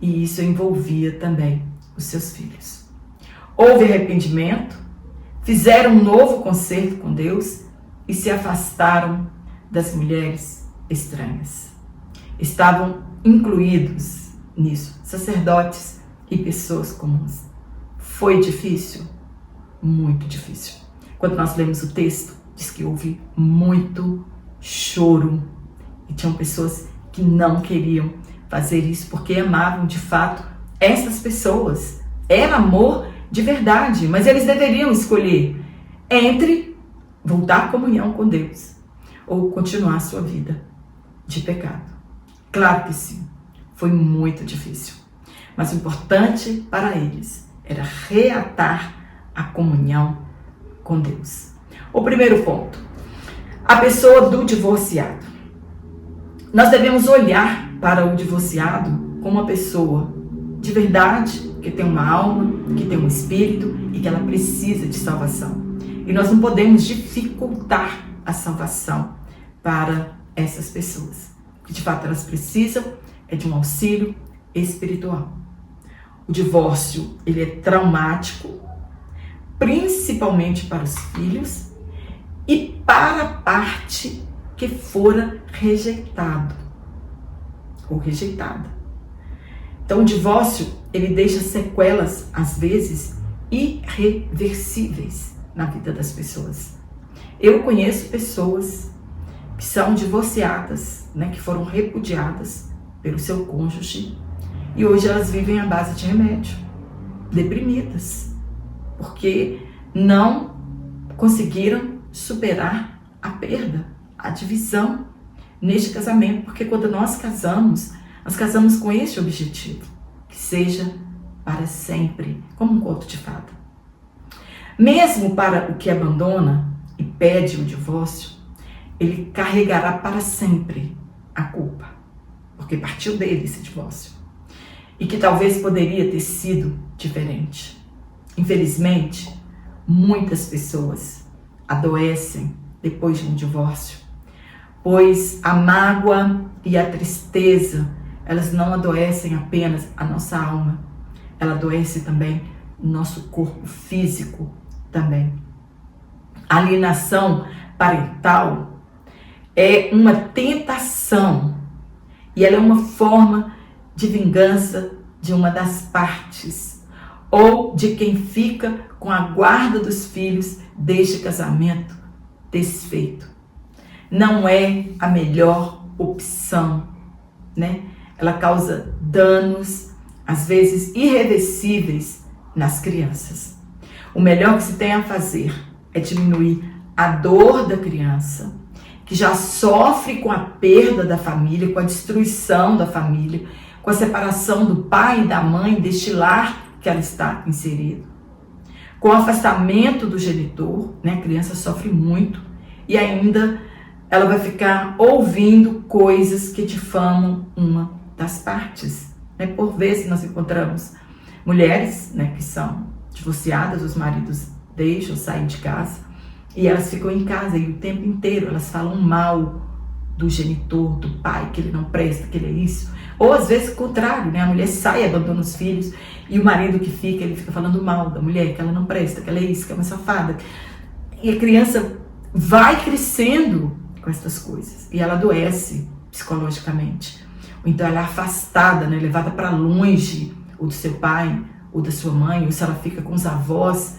E isso envolvia também os seus filhos. Houve arrependimento, fizeram um novo concerto com Deus e se afastaram das mulheres estranhas. Estavam incluídos nisso sacerdotes e pessoas comuns. Foi difícil? Muito difícil. Quando nós lemos o texto, diz que houve muito choro e tinham pessoas que não queriam fazer isso porque amavam de fato essas pessoas. Era amor de verdade, mas eles deveriam escolher entre voltar à comunhão com Deus ou continuar a sua vida de pecado. Claro que sim, foi muito difícil, mas o importante para eles era reatar a comunhão com Deus. O primeiro ponto, a pessoa do divorciado. Nós devemos olhar para o divorciado como uma pessoa de verdade porque tem uma alma, que tem um espírito e que ela precisa de salvação. E nós não podemos dificultar a salvação para essas pessoas. O que de fato elas precisam é de um auxílio espiritual. O divórcio, ele é traumático, principalmente para os filhos e para a parte que fora rejeitado ou rejeitada. Então o divórcio, ele deixa sequelas, às vezes, irreversíveis na vida das pessoas. Eu conheço pessoas que são divorciadas, né, que foram repudiadas pelo seu cônjuge e hoje elas vivem à base de remédio, deprimidas, porque não conseguiram superar a perda, a divisão neste casamento, porque quando nós casamos com este objetivo, que seja para sempre, como um conto de fada. Mesmo para o que abandona e pede o divórcio, ele carregará para sempre a culpa, porque partiu dele esse divórcio, e que talvez poderia ter sido diferente. Infelizmente, muitas pessoas adoecem depois de um divórcio, pois a mágoa e a tristeza, elas não adoecem apenas a nossa alma, ela adoece também o nosso corpo físico também. A alienação parental é uma tentação e ela é uma forma de vingança de uma das partes ou de quem fica com a guarda dos filhos deste casamento desfeito. Não é a melhor opção, né? Ela causa danos, às vezes irreversíveis, nas crianças. O melhor que se tem a fazer é diminuir a dor da criança, que já sofre com a perda da família, com a destruição da família, com a separação do pai e da mãe deste lar que ela está inserida. Com o afastamento do genitor, né, a criança sofre muito e ainda ela vai ficar ouvindo coisas que difamam uma das partes. Né? Por vezes nós encontramos mulheres, né, que são divorciadas, os maridos deixam, saem de casa e elas ficam em casa e o tempo inteiro elas falam mal do genitor, do pai, que ele não presta, que ele é isso. Ou às vezes o contrário, né? A mulher sai e abandona os filhos e o marido que fica, ele fica falando mal da mulher, que ela não presta, que ela é isso, que é uma safada. E a criança vai crescendo com essas coisas e ela adoece psicologicamente. Ou então ela é afastada, né? Levada para longe, ou do seu pai, ou da sua mãe, ou se ela fica com os avós.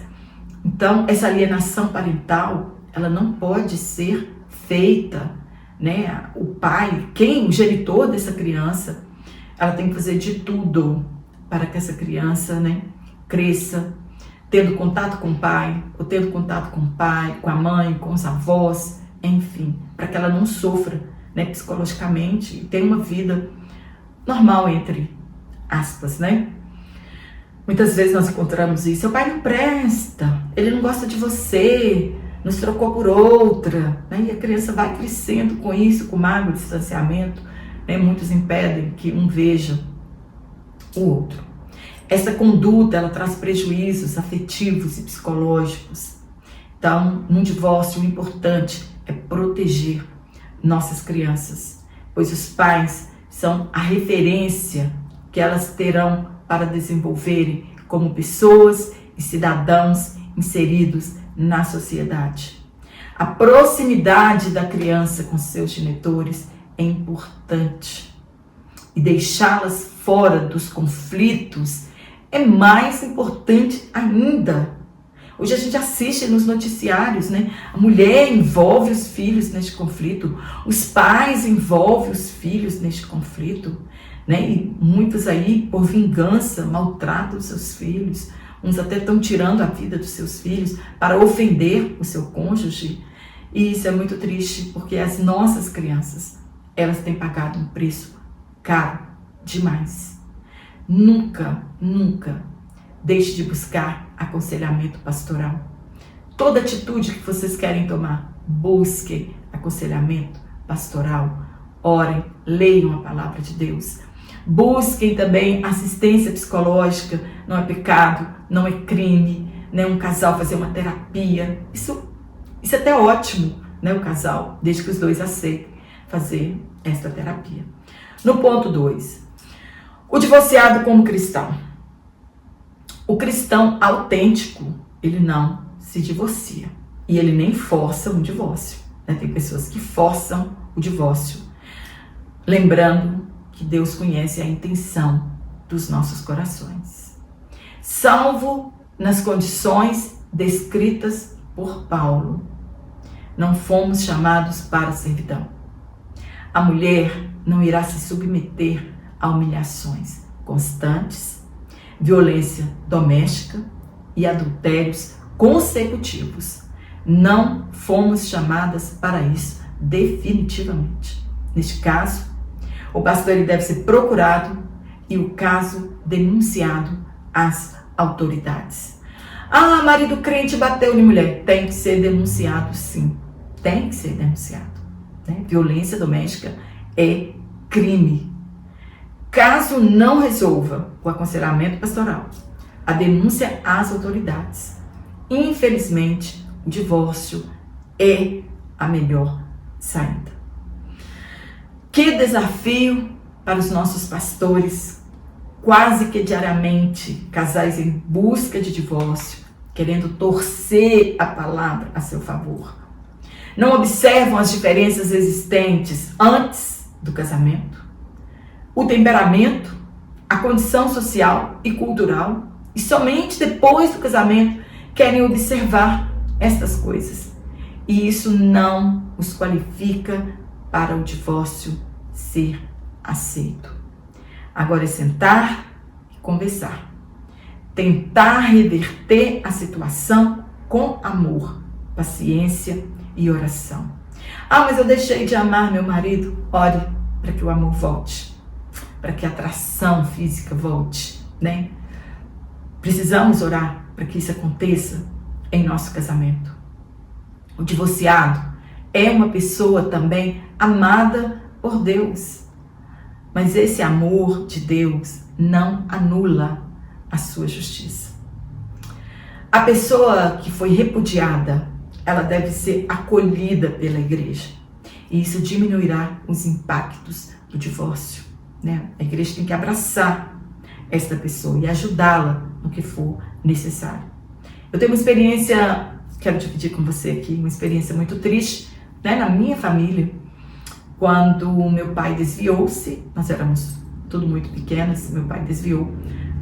Então essa alienação parental, ela não pode ser feita, né? O pai, o genitor dessa criança, ela tem que fazer de tudo para que essa criança, né, cresça tendo contato com o pai, ou tendo contato com o pai, com a mãe, com os avós, enfim, para que ela não sofra, né, psicologicamente e tenha uma vida normal, entre aspas, né? Muitas vezes nós encontramos isso: seu pai não presta, ele não gosta de você, nos trocou por outra, né? E a criança vai crescendo com isso, com mágoa, distanciamento, né? Muitos impedem que um veja o outro. Essa conduta, ela traz prejuízos afetivos e psicológicos. Então, num divórcio, o importante é proteger nossas crianças, pois os pais são a referência que elas terão para desenvolverem como pessoas e cidadãos inseridos na sociedade. A proximidade da criança com seus genitores é importante e deixá-las fora dos conflitos é mais importante ainda. Hoje a gente assiste nos noticiários, né? A mulher envolve os filhos neste conflito, os pais envolvem os filhos neste conflito, né? E muitos aí, por vingança, maltratam os seus filhos. Uns até estão tirando a vida dos seus filhos para ofender o seu cônjuge. E isso é muito triste, porque as nossas crianças, elas têm pagado um preço caro demais. Nunca, nunca deixe de buscar aconselhamento pastoral. Toda atitude que vocês querem tomar, busquem aconselhamento pastoral. Orem, leiam a palavra de Deus. Busquem também assistência psicológica não é pecado, não é crime, né? Um casal fazer uma terapia. Isso é até ótimo, né? O casal, desde que os dois aceitem fazer esta terapia. No ponto 2, o divorciado como cristão. O cristão autêntico, ele não se divorcia. E ele nem força um divórcio, né? Tem pessoas que forçam o divórcio. Lembrando que Deus conhece a intenção dos nossos corações. Salvo nas condições descritas por Paulo, não fomos chamados para a servidão. A mulher não irá se submeter a humilhações constantes, violência doméstica e adultérios consecutivos. Não fomos chamadas para isso definitivamente. Neste caso, o pastor ele deve ser procurado e o caso denunciado às autoridades. Ah, marido crente bateu em mulher. Tem que ser denunciado, sim. Tem que ser denunciado. Né? Violência doméstica é crime. Caso não resolva o aconselhamento pastoral, a denúncia às autoridades, infelizmente, o divórcio é a melhor saída. Que desafio para os nossos pastores, quase que diariamente, casais em busca de divórcio, querendo torcer a palavra a seu favor. Não observam as diferenças existentes antes do casamento, o temperamento, a condição social e cultural, e somente depois do casamento querem observar estas coisas. E isso não os qualifica para o divórcio ser aceito. Agora é sentar e conversar. Tentar reverter a situação com amor, paciência e oração. Ah, mas eu deixei de amar meu marido. Ore para que o amor volte, para que a atração física volte, né? Precisamos orar para que isso aconteça em nosso casamento. O divorciado é uma pessoa também amada por Deus. Mas esse amor de Deus não anula a sua justiça. A pessoa que foi repudiada, ela deve ser acolhida pela igreja. E isso diminuirá os impactos do divórcio, né? A igreja tem que abraçar esta pessoa e ajudá-la no que for necessário. Eu tenho uma experiência, quero dividir com você aqui, uma experiência muito triste, né, na minha família, quando meu pai desviou-se. Nós éramos tudo muito pequenas, meu pai desviou,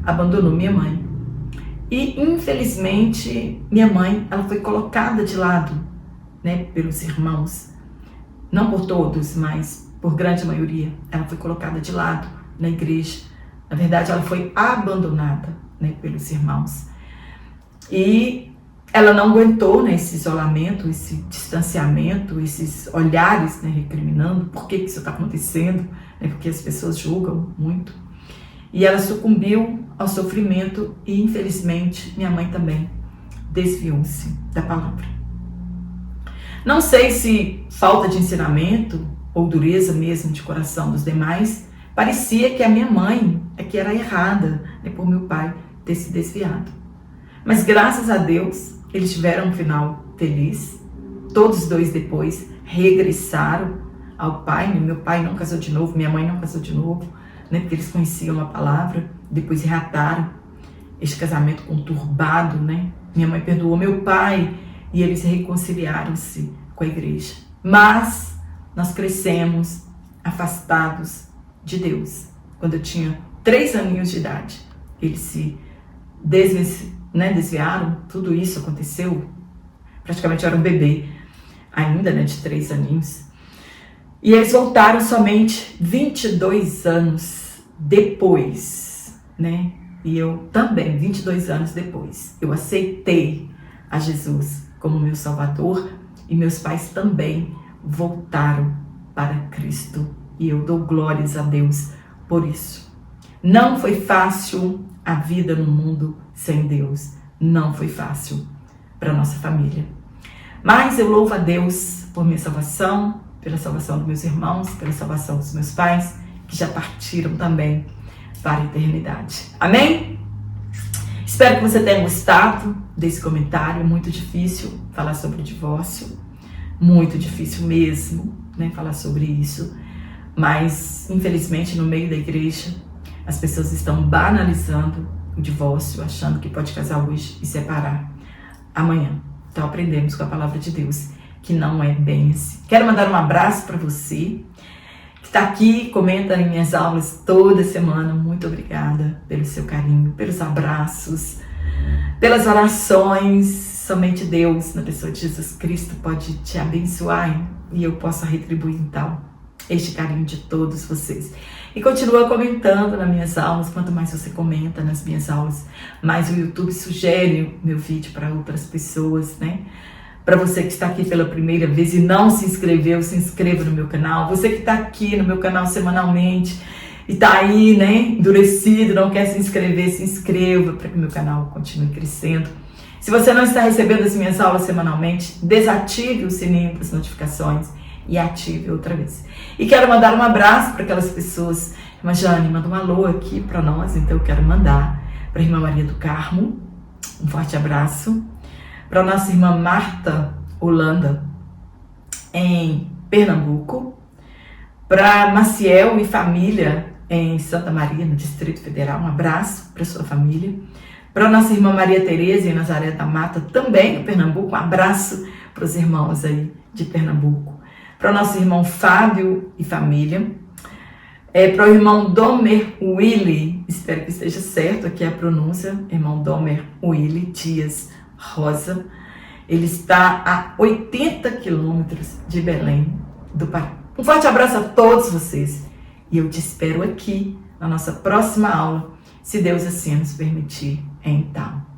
abandonou minha mãe. E infelizmente minha mãe, ela foi colocada de lado, né, pelos irmãos. Não por todos, mas por grande maioria. Ela foi colocada de lado na igreja. Na verdade, ela foi abandonada, né, pelos irmãos. E ela não aguentou, né, esse isolamento, esse distanciamento, esses olhares, né, recriminando por que isso está acontecendo, né, porque as pessoas julgam muito. E ela sucumbiu ao sofrimento e, infelizmente, minha mãe também desviou-se da palavra. Não sei se falta de ensinamento ou dureza mesmo de coração dos demais, parecia que a minha mãe é que era errada, né, por meu pai ter se desviado. Mas graças a Deus, eles tiveram um final feliz. Todos os dois depois regressaram ao pai. Meu pai não casou de novo, minha mãe não casou de novo, né, porque eles conheciam a palavra. Depois reataram este casamento conturbado, né? Minha mãe perdoou meu pai e eles reconciliaram-se com a igreja. Mas nós crescemos afastados de Deus. Quando eu tinha 3 aninhos de idade, eles se desviaram, tudo isso aconteceu, praticamente eu era um bebê ainda, né, de 3 aninhos. E eles voltaram somente 22 anos depois, né? E eu também, 22 anos depois, eu aceitei a Jesus como meu Salvador e meus pais também voltaram para Cristo. E eu dou glórias a Deus por isso. Não foi fácil a vida no mundo sem Deus. Não foi fácil para nossa família. Mas eu louvo a Deus por minha salvação, pela salvação dos meus irmãos, pela salvação dos meus pais, que já partiram também para a eternidade. Amém? Espero que você tenha gostado desse comentário. É muito difícil falar sobre o divórcio, muito difícil mesmo, né, falar sobre isso. Mas, infelizmente, no meio da igreja, as pessoas estão banalizando o divórcio, achando que pode casar hoje e separar amanhã. Então, aprendemos com a palavra de Deus que não é bem assim. Quero mandar um abraço para você que está aqui, comenta em minhas aulas toda semana. Muito obrigada pelo seu carinho, pelos abraços, pelas orações. Somente Deus, na pessoa de Jesus Cristo, pode te abençoar e eu possa retribuir, então, este carinho de todos vocês. E continua comentando nas minhas aulas. Quanto mais você comenta nas minhas aulas, mais o YouTube sugere meu vídeo para outras pessoas, né? Para você que está aqui pela primeira vez e não se inscreveu, se inscreva no meu canal. Você que está aqui no meu canal semanalmente e está aí, né, endurecido, não quer se inscrever, se inscreva para que o meu canal continue crescendo. Se você não está recebendo as minhas aulas semanalmente, desative o sininho das notificações e ative outra vez. E quero mandar um abraço para aquelas pessoas. Irmã Jane, manda um alô aqui para nós, então eu quero mandar para a irmã Maria do Carmo um forte abraço. Para a nossa irmã Marta Holanda, em Pernambuco. Para Maciel e família, em Santa Maria, no Distrito Federal. Um abraço para sua família. Para a nossa irmã Maria Tereza, em Nazaré da Mata, também em Pernambuco. Um abraço para os irmãos aí de Pernambuco. Para o nosso irmão Fábio e família. Para o irmão Domer Willy, espero que esteja certo aqui a pronúncia, irmão Domer Willy Dias Rosa. Ele está a 80 quilômetros de Belém do Pará. Um forte abraço a todos vocês e eu te espero aqui na nossa próxima aula, se Deus assim nos permitir, então.